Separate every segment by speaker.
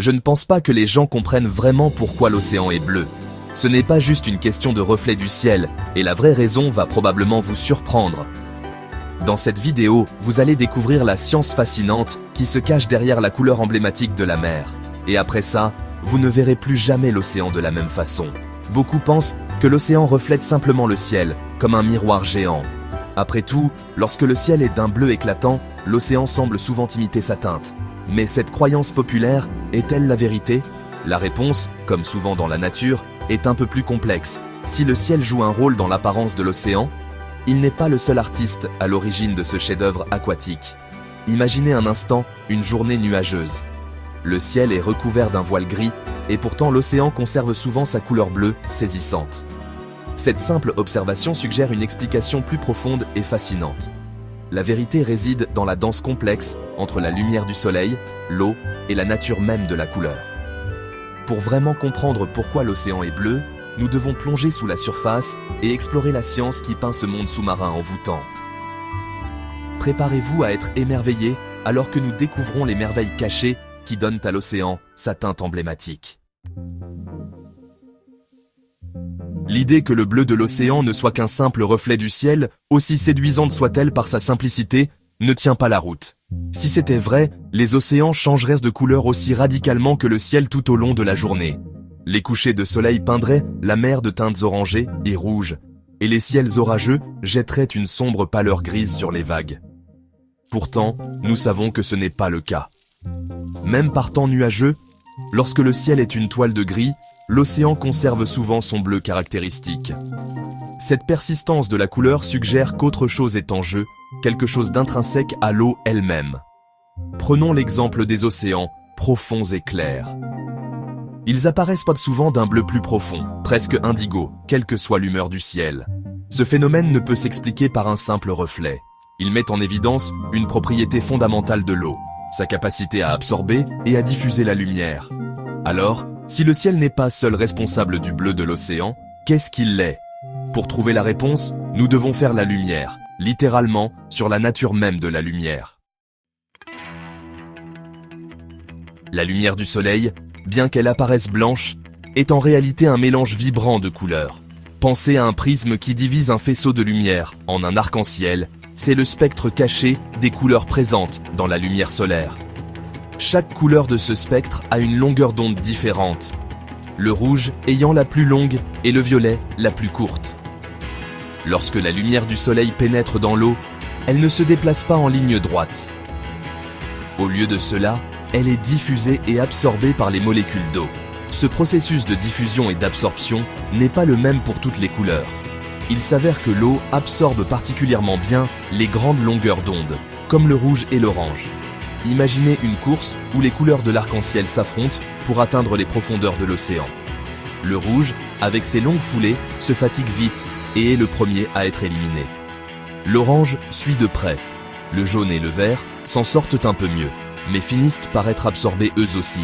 Speaker 1: Je ne pense pas que les gens comprennent vraiment pourquoi l'océan est bleu. Ce n'est pas juste une question de reflet du ciel, et la vraie raison va probablement vous surprendre. Dans cette vidéo, vous allez découvrir la science fascinante qui se cache derrière la couleur emblématique de la mer. Et après ça, vous ne verrez plus jamais l'océan de la même façon. Beaucoup pensent que l'océan reflète simplement le ciel, comme un miroir géant. Après tout, lorsque le ciel est d'un bleu éclatant, l'océan semble souvent imiter sa teinte. Mais cette croyance populaire est-elle la vérité? La réponse, comme souvent dans la nature, est un peu plus complexe. Si le ciel joue un rôle dans l'apparence de l'océan, il n'est pas le seul artiste à l'origine de ce chef-d'œuvre aquatique. Imaginez un instant une journée nuageuse. Le ciel est recouvert d'un voile gris, et pourtant l'océan conserve souvent sa couleur bleue saisissante. Cette simple observation suggère une explication plus profonde et fascinante. La vérité réside dans la danse complexe entre la lumière du soleil, l'eau et la nature même de la couleur. Pour vraiment comprendre pourquoi l'océan est bleu, nous devons plonger sous la surface et explorer la science qui peint ce monde sous-marin envoûtant. Préparez-vous à être émerveillés alors que nous découvrons les merveilles cachées qui donnent à l'océan sa teinte emblématique. L'idée que le bleu de l'océan ne soit qu'un simple reflet du ciel, aussi séduisante soit-elle par sa simplicité, ne tient pas la route. Si c'était vrai, les océans changeraient de couleur aussi radicalement que le ciel tout au long de la journée. Les couchers de soleil peindraient la mer de teintes orangées et rouges, et les ciels orageux jetteraient une sombre pâleur grise sur les vagues. Pourtant, nous savons que ce n'est pas le cas. Même par temps nuageux, lorsque le ciel est une toile de gris, l'océan conserve souvent son bleu caractéristique. Cette persistance de la couleur suggère qu'autre chose est en jeu, quelque chose d'intrinsèque à l'eau elle-même. Prenons l'exemple des océans, profonds et clairs. Ils apparaissent pas souvent d'un bleu plus profond, presque indigo, quelle que soit l'humeur du ciel. Ce phénomène ne peut s'expliquer par un simple reflet. Il met en évidence une propriété fondamentale de l'eau, sa capacité à absorber et à diffuser la lumière. Alors, si le ciel n'est pas seul responsable du bleu de l'océan, qu'est-ce qu'il est? Pour trouver la réponse, nous devons faire la lumière, littéralement, sur la nature même de la lumière. La lumière du soleil, bien qu'elle apparaisse blanche, est en réalité un mélange vibrant de couleurs. Pensez à un prisme qui divise un faisceau de lumière en un arc-en-ciel, c'est le spectre caché des couleurs présentes dans la lumière solaire. Chaque couleur de ce spectre a une longueur d'onde différente, le rouge ayant la plus longue et le violet la plus courte. Lorsque la lumière du soleil pénètre dans l'eau, elle ne se déplace pas en ligne droite. Au lieu de cela, elle est diffusée et absorbée par les molécules d'eau. Ce processus de diffusion et d'absorption n'est pas le même pour toutes les couleurs. Il s'avère que l'eau absorbe particulièrement bien les grandes longueurs d'onde, comme le rouge et l'orange. Imaginez une course où les couleurs de l'arc-en-ciel s'affrontent pour atteindre les profondeurs de l'océan. Le rouge, avec ses longues foulées, se fatigue vite et est le premier à être éliminé. L'orange suit de près. Le jaune et le vert s'en sortent un peu mieux, mais finissent par être absorbés eux aussi.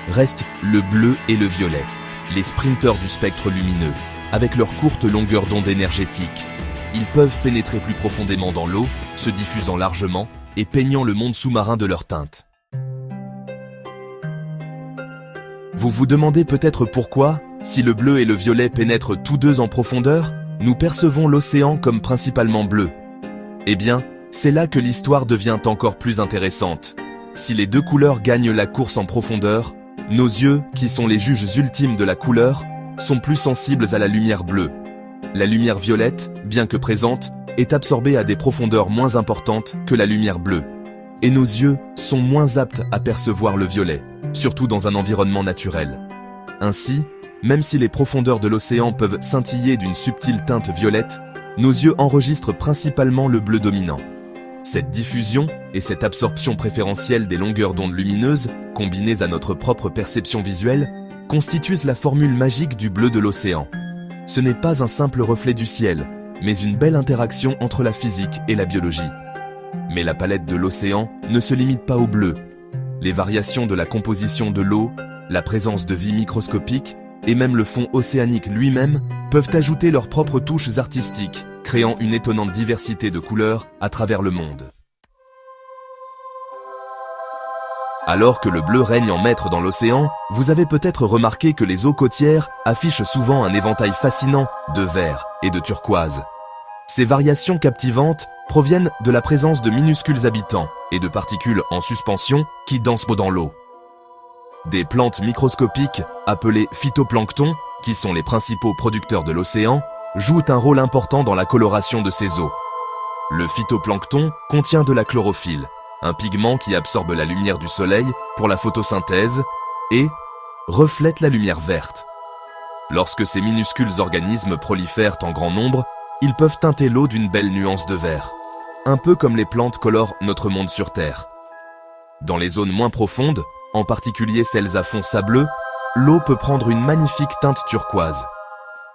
Speaker 1: Restent le bleu et le violet, les sprinteurs du spectre lumineux, avec leur courte longueur d'onde énergétique. Ils peuvent pénétrer plus profondément dans l'eau, se diffusant largement et peignant le monde sous-marin de leur teinte. Vous vous demandez peut-être pourquoi, si le bleu et le violet pénètrent tous deux en profondeur, nous percevons l'océan comme principalement bleu. Eh bien, c'est là que l'histoire devient encore plus intéressante. Si les deux couleurs gagnent la course en profondeur, nos yeux, qui sont les juges ultimes de la couleur, sont plus sensibles à la lumière bleue. La lumière violette, bien que présente, est absorbée à des profondeurs moins importantes que la lumière bleue. Et nos yeux sont moins aptes à percevoir le violet, surtout dans un environnement naturel. Ainsi, même si les profondeurs de l'océan peuvent scintiller d'une subtile teinte violette, nos yeux enregistrent principalement le bleu dominant. Cette diffusion et cette absorption préférentielle des longueurs d'onde lumineuses, combinées à notre propre perception visuelle, constituent la formule magique du bleu de l'océan. Ce n'est pas un simple reflet du ciel, mais une belle interaction entre la physique et la biologie. Mais la palette de l'océan ne se limite pas au bleu. Les variations de la composition de l'eau, la présence de vie microscopique et même le fond océanique lui-même peuvent ajouter leurs propres touches artistiques, créant une étonnante diversité de couleurs à travers le monde. Alors que le bleu règne en maître dans l'océan, vous avez peut-être remarqué que les eaux côtières affichent souvent un éventail fascinant de vert et de turquoise. Ces variations captivantes proviennent de la présence de minuscules habitants et de particules en suspension qui dansent dans l'eau. Des plantes microscopiques, appelées phytoplanctons, qui sont les principaux producteurs de l'océan, jouent un rôle important dans la coloration de ces eaux. Le phytoplancton contient de la chlorophylle, un pigment qui absorbe la lumière du soleil pour la photosynthèse et reflète la lumière verte. Lorsque ces minuscules organismes prolifèrent en grand nombre, ils peuvent teinter l'eau d'une belle nuance de vert, un peu comme les plantes colorent notre monde sur Terre. Dans les zones moins profondes, en particulier celles à fond sableux, l'eau peut prendre une magnifique teinte turquoise.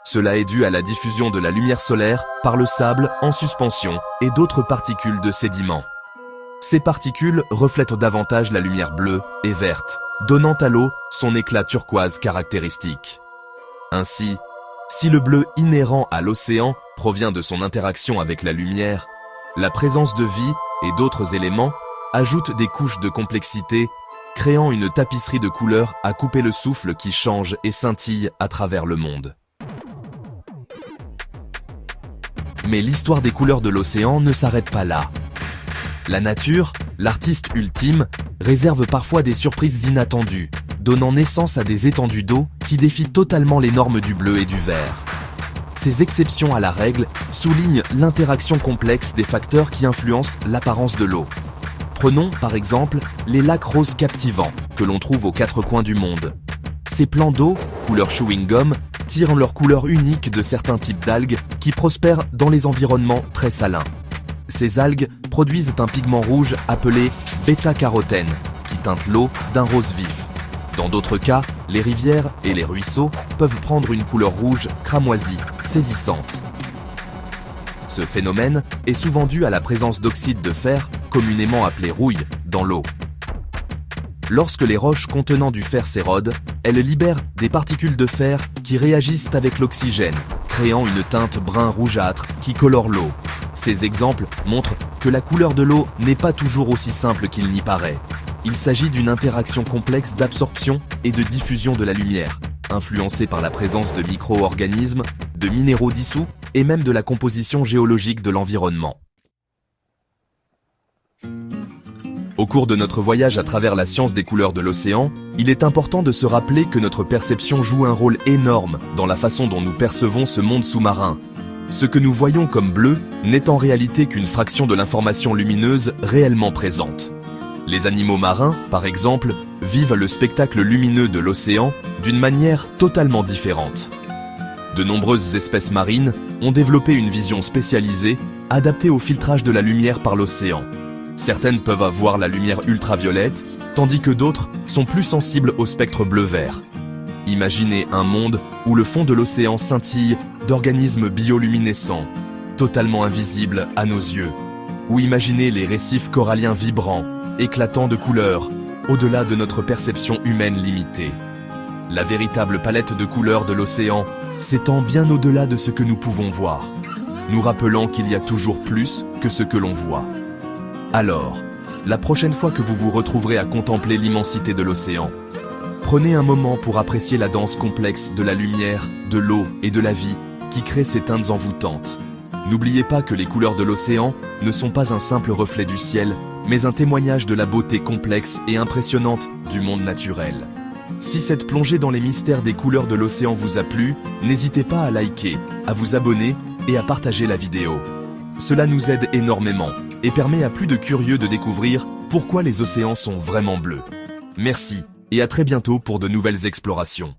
Speaker 1: Cela est dû à la diffusion de la lumière solaire par le sable en suspension et d'autres particules de sédiments. Ces particules reflètent davantage la lumière bleue et verte, donnant à l'eau son éclat turquoise caractéristique. Ainsi, si le bleu inhérent à l'océan provient de son interaction avec la lumière, la présence de vie et d'autres éléments ajoutent des couches de complexité, créant une tapisserie de couleurs à couper le souffle qui change et scintille à travers le monde. Mais l'histoire des couleurs de l'océan ne s'arrête pas là. La nature, l'artiste ultime, réserve parfois des surprises inattendues, donnant naissance à des étendues d'eau qui défient totalement les normes du bleu et du vert. Ces exceptions à la règle soulignent l'interaction complexe des facteurs qui influencent l'apparence de l'eau. Prenons, par exemple, les lacs roses captivants, que l'on trouve aux quatre coins du monde. Ces plans d'eau, couleur chewing-gum, tirent leur couleur unique de certains types d'algues qui prospèrent dans les environnements très salins. Ces algues produisent un pigment rouge appelé bêta-carotène, qui teinte l'eau d'un rose vif. Dans d'autres cas, les rivières et les ruisseaux peuvent prendre une couleur rouge cramoisie, saisissante. Ce phénomène est souvent dû à la présence d'oxyde de fer, communément appelé rouille, dans l'eau. Lorsque les roches contenant du fer s'érodent, elles libèrent des particules de fer qui réagissent avec l'oxygène, créant une teinte brun rougeâtre qui colore l'eau. Ces exemples montrent que la couleur de l'eau n'est pas toujours aussi simple qu'il n'y paraît. Il s'agit d'une interaction complexe d'absorption et de diffusion de la lumière, influencée par la présence de micro-organismes, de minéraux dissous et même de la composition géologique de l'environnement. Au cours de notre voyage à travers la science des couleurs de l'océan, il est important de se rappeler que notre perception joue un rôle énorme dans la façon dont nous percevons ce monde sous-marin. Ce que nous voyons comme bleu n'est en réalité qu'une fraction de l'information lumineuse réellement présente. Les animaux marins, par exemple, vivent le spectacle lumineux de l'océan d'une manière totalement différente. De nombreuses espèces marines ont développé une vision spécialisée, adaptée au filtrage de la lumière par l'océan. Certaines peuvent avoir la lumière ultraviolette, tandis que d'autres sont plus sensibles au spectre bleu-vert. Imaginez un monde où le fond de l'océan scintille d'organismes bioluminescents, totalement invisibles à nos yeux. Ou imaginez les récifs coralliens vibrants, éclatants de couleurs, au-delà de notre perception humaine limitée. La véritable palette de couleurs de l'océan s'étend bien au-delà de ce que nous pouvons voir, nous rappelant qu'il y a toujours plus que ce que l'on voit. Alors, la prochaine fois que vous vous retrouverez à contempler l'immensité de l'océan, prenez un moment pour apprécier la danse complexe de la lumière, de l'eau et de la vie qui crée ces teintes envoûtantes. N'oubliez pas que les couleurs de l'océan ne sont pas un simple reflet du ciel, mais un témoignage de la beauté complexe et impressionnante du monde naturel. Si cette plongée dans les mystères des couleurs de l'océan vous a plu, n'hésitez pas à liker, à vous abonner et à partager la vidéo. Cela nous aide énormément et permet à plus de curieux de découvrir pourquoi les océans sont vraiment bleus. Merci et à très bientôt pour de nouvelles explorations.